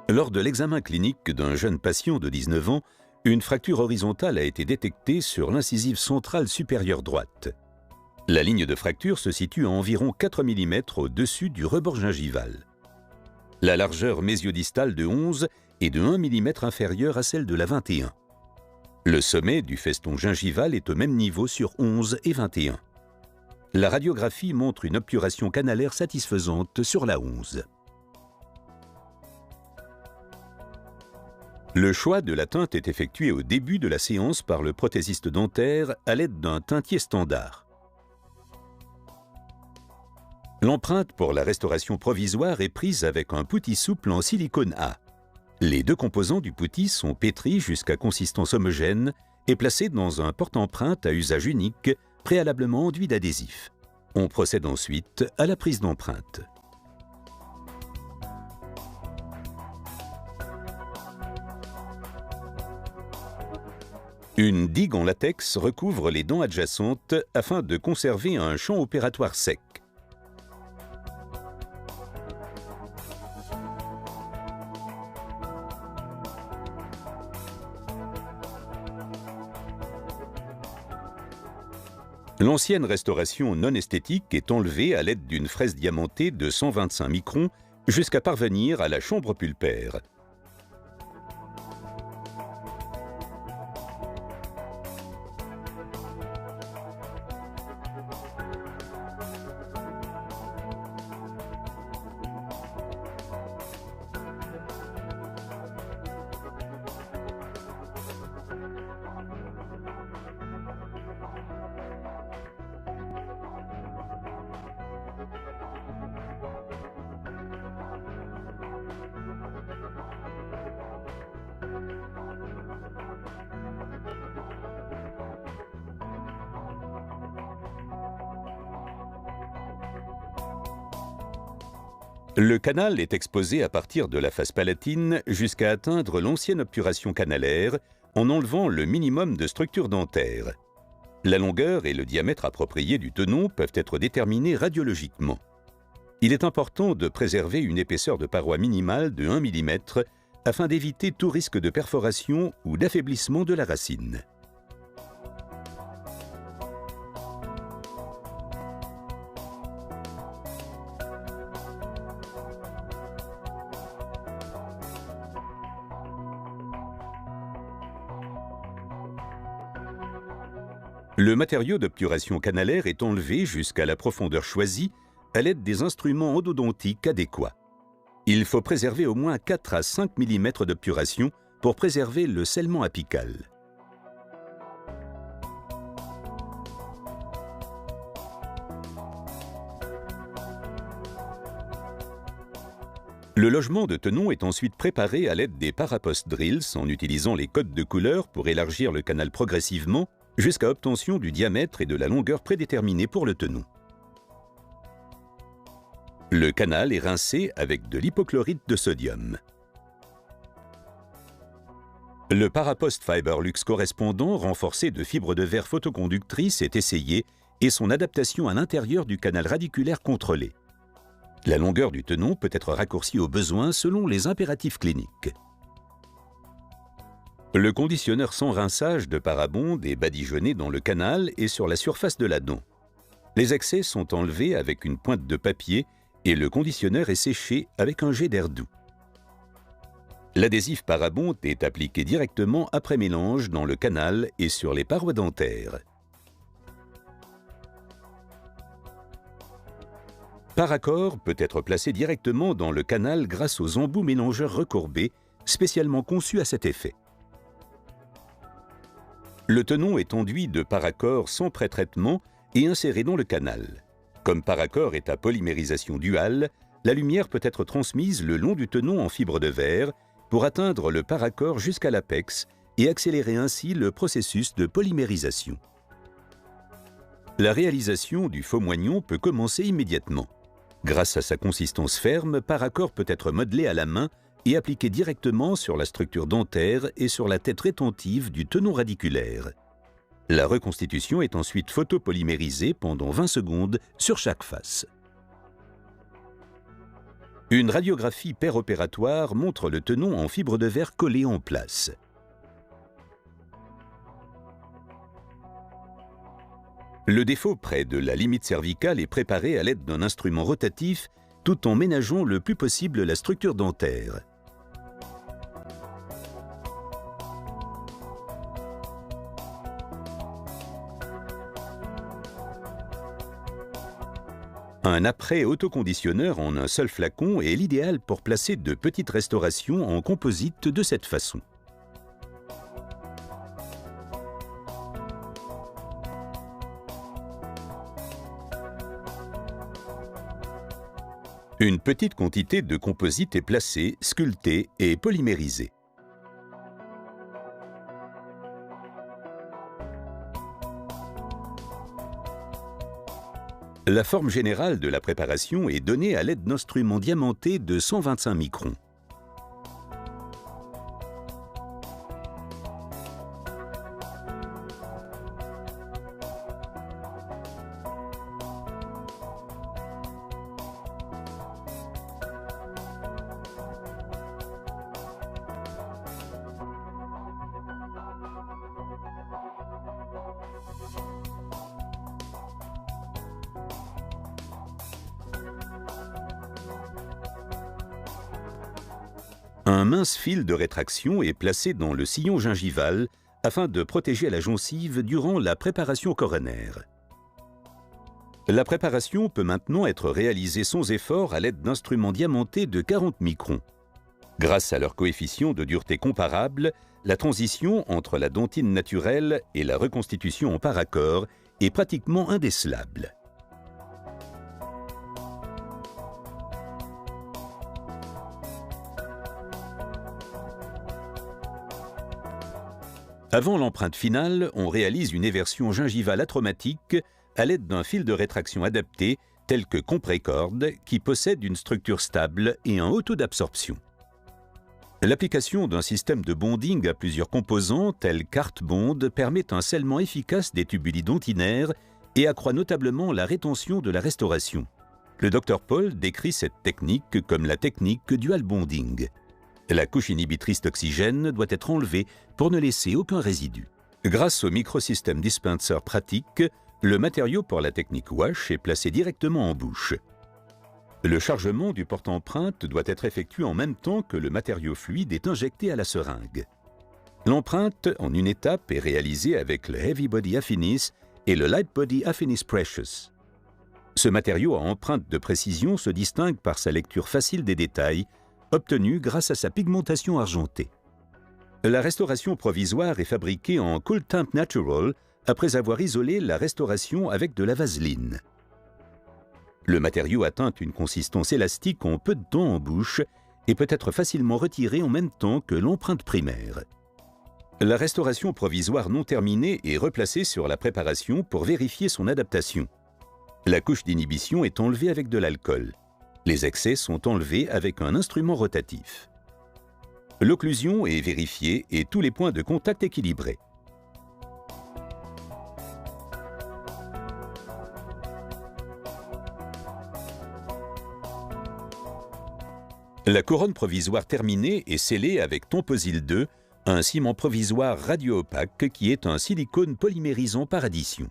Lors de l'examen clinique d'un jeune patient de 19 ans, une fracture horizontale a été détectée sur l'incisive centrale supérieure droite. La ligne de fracture se situe à environ 4 mm au-dessus du rebord gingival. La largeur mésiodistale de 11 est de 1 mm inférieure à celle de la 21. Le sommet du feston gingival est au même niveau sur 11 et 21. La radiographie montre une obturation canalaire satisfaisante sur la 11. Le choix de la teinte est effectué au début de la séance par le prothésiste dentaire à l'aide d'un teintier standard. L'empreinte pour la restauration provisoire est prise avec un putty souple en silicone A. Les deux composants du putty sont pétris jusqu'à consistance homogène et placés dans un porte-empreinte à usage unique, préalablement enduit d'adhésif. On procède ensuite à la prise d'empreinte. Une digue en latex recouvre les dents adjacentes afin de conserver un champ opératoire sec. L'ancienne restauration non esthétique est enlevée à l'aide d'une fraise diamantée de 125 microns jusqu'à parvenir à la chambre pulpaire. Le canal est exposé à partir de la face palatine jusqu'à atteindre l'ancienne obturation canalaire en enlevant le minimum de structure dentaire. La longueur et le diamètre approprié du tenon peuvent être déterminés radiologiquement. Il est important de préserver une épaisseur de paroi minimale de 1 mm afin d'éviter tout risque de perforation ou d'affaiblissement de la racine. Le matériau d'obturation canalaire est enlevé jusqu'à la profondeur choisie à l'aide des instruments endodontiques adéquats. Il faut préserver au moins 4 à 5 mm d'obturation pour préserver le scellement apical. Le logement de tenon est ensuite préparé à l'aide des parapost drills en utilisant les codes de couleur pour élargir le canal progressivement jusqu'à obtention du diamètre et de la longueur prédéterminés pour le tenon. Le canal est rincé avec de l'hypochlorite de sodium. Le Parapost Fiberlux correspondant, renforcé de fibres de verre photoconductrices, est essayé et son adaptation à l'intérieur du canal radiculaire contrôlée. La longueur du tenon peut être raccourcie au besoin selon les impératifs cliniques. Le conditionneur sans rinçage de Parabond est badigeonné dans le canal et sur la surface de la dent. Les excès sont enlevés avec une pointe de papier et le conditionneur est séché avec un jet d'air doux. L'adhésif Parabond est appliqué directement après mélange dans le canal et sur les parois dentaires. Paracor peut être placé directement dans le canal grâce aux embouts mélangeurs recourbés, spécialement conçus à cet effet. Le tenon est enduit de Paracor sans pré-traitement et inséré dans le canal. Comme Paracor est à polymérisation duale, la lumière peut être transmise le long du tenon en fibre de verre pour atteindre le Paracor jusqu'à l'apex et accélérer ainsi le processus de polymérisation. La réalisation du faux moignon peut commencer immédiatement. Grâce à sa consistance ferme, Paracor peut être modelé à la main et appliqué directement sur la structure dentaire et sur la tête rétentive du tenon radiculaire. La reconstitution est ensuite photopolymérisée pendant 20 secondes sur chaque face. Une radiographie péropératoire montre le tenon en fibre de verre collé en place. Le défaut près de la limite cervicale est préparé à l'aide d'un instrument rotatif tout en ménageant le plus possible la structure dentaire. Un après autoconditionneur en un seul flacon est l'idéal pour placer de petites restaurations en composite de cette façon. Une petite quantité de composite est placée, sculptée et polymérisée. La forme générale de la préparation est donnée à l'aide d'instruments diamantés de 125 microns. Un mince fil de rétraction est placé dans le sillon gingival afin de protéger la gencive durant la préparation coronaire. La préparation peut maintenant être réalisée sans effort à l'aide d'instruments diamantés de 40 microns. Grâce à leur coefficient de dureté comparable, la transition entre la dentine naturelle et la reconstitution en paracor est pratiquement indécelable. Avant l'empreinte finale, on réalise une éversion gingivale atraumatique à l'aide d'un fil de rétraction adapté tel que Comprecord qui possède une structure stable et un haut taux d'absorption. L'application d'un système de bonding à plusieurs composants tels qu'Artbond permet un scellement efficace des tubuli dentinaires et accroît notablement la rétention de la restauration. Le Dr Paul décrit cette technique comme la technique dual bonding. La couche inhibitrice d'oxygène doit être enlevée pour ne laisser aucun résidu. Grâce au microsystème dispenser pratique, le matériau pour la technique wash est placé directement en bouche. Le chargement du porte-empreinte doit être effectué en même temps que le matériau fluide est injecté à la seringue. L'empreinte en une étape est réalisée avec le Heavy Body Affinis et le Light Body Affinis Precious. Ce matériau à empreinte de précision se distingue par sa lecture facile des détails, obtenue grâce à sa pigmentation argentée. La restauration provisoire est fabriquée en Cool Temp Natural après avoir isolé la restauration avec de la vaseline. Le matériau atteint une consistance élastique en peu de temps en bouche et peut être facilement retiré en même temps que l'empreinte primaire. La restauration provisoire non terminée est replacée sur la préparation pour vérifier son adaptation. La couche d'inhibition est enlevée avec de l'alcool. Les excès sont enlevés avec un instrument rotatif. L'occlusion est vérifiée et tous les points de contact équilibrés. La couronne provisoire terminée est scellée avec Tomposil 2, un ciment provisoire radio-opaque qui est un silicone polymérisant par addition.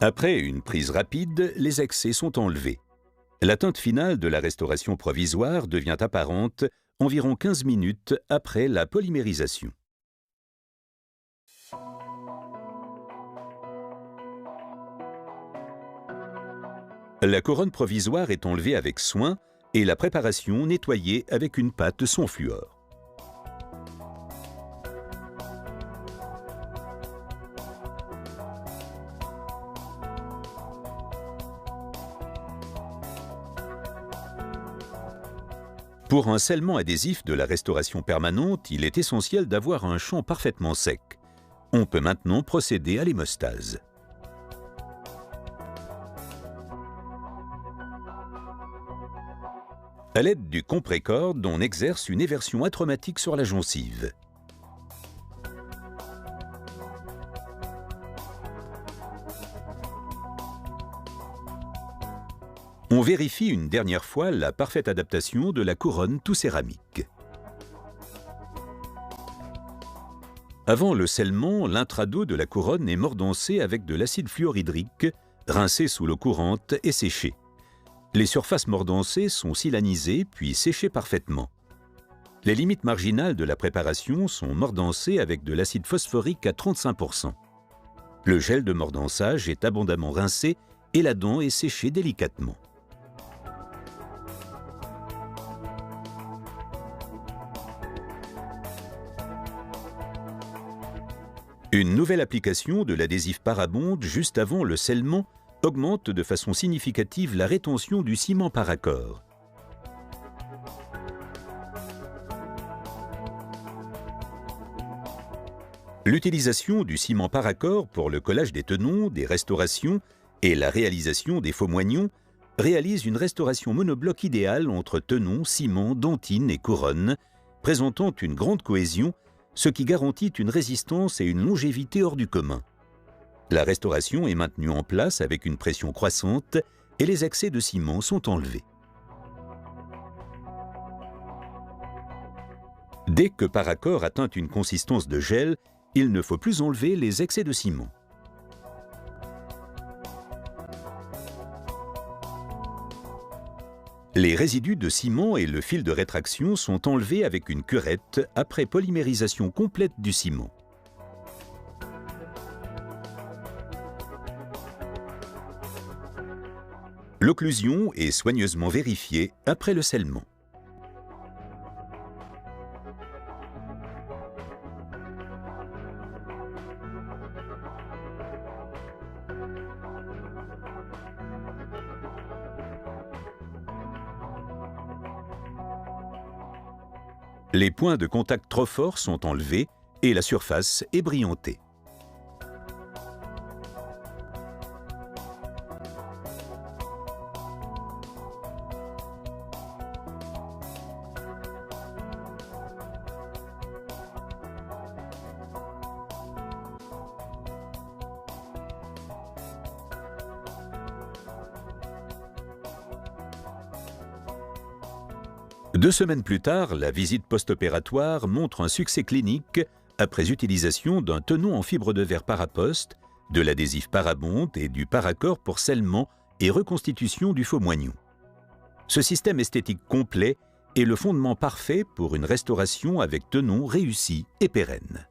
Après une prise rapide, les excès sont enlevés. La teinte finale de la restauration provisoire devient apparente environ 15 minutes après la polymérisation. La couronne provisoire est enlevée avec soin et la préparation nettoyée avec une pâte sans fluor. Pour un scellement adhésif de la restauration permanente, il est essentiel d'avoir un champ parfaitement sec. On peut maintenant procéder à l'hémostase. À l'aide du Comprecord, on exerce une éversion atraumatique sur la gencive. On vérifie une dernière fois la parfaite adaptation de la couronne tout céramique. Avant le scellement, l'intrado de la couronne est mordancé avec de l'acide fluorhydrique, rincé sous l'eau courante et séché. Les surfaces mordancées sont silanisées puis séchées parfaitement. Les limites marginales de la préparation sont mordancées avec de l'acide phosphorique à 35%. Le gel de mordançage est abondamment rincé et la dent est séchée délicatement. Une nouvelle application de l'adhésif Parabond juste avant le scellement augmente de façon significative la rétention du ciment par accord. L'utilisation du ciment par accord pour le collage des tenons, des restaurations et la réalisation des faux moignons réalise une restauration monobloc idéale entre tenons, ciment, dentine et couronne, présentant une grande cohésion, ce qui garantit une résistance et une longévité hors du commun. La restauration est maintenue en place avec une pression croissante et les excès de ciment sont enlevés. Dès que Paracor atteint une consistance de gel, il ne faut plus enlever les excès de ciment. Les résidus de ciment et le fil de rétraction sont enlevés avec une curette après polymérisation complète du ciment. L'occlusion est soigneusement vérifiée après le scellement. Les points de contact trop forts sont enlevés et la surface est brillantée. Deux semaines plus tard, la visite post-opératoire montre un succès clinique après utilisation d'un tenon en fibre de verre Parapost, de l'adhésif Parabond et du Paracor pour scellement et reconstitution du faux moignon. Ce système esthétique complet est le fondement parfait pour une restauration avec tenon réussi et pérenne.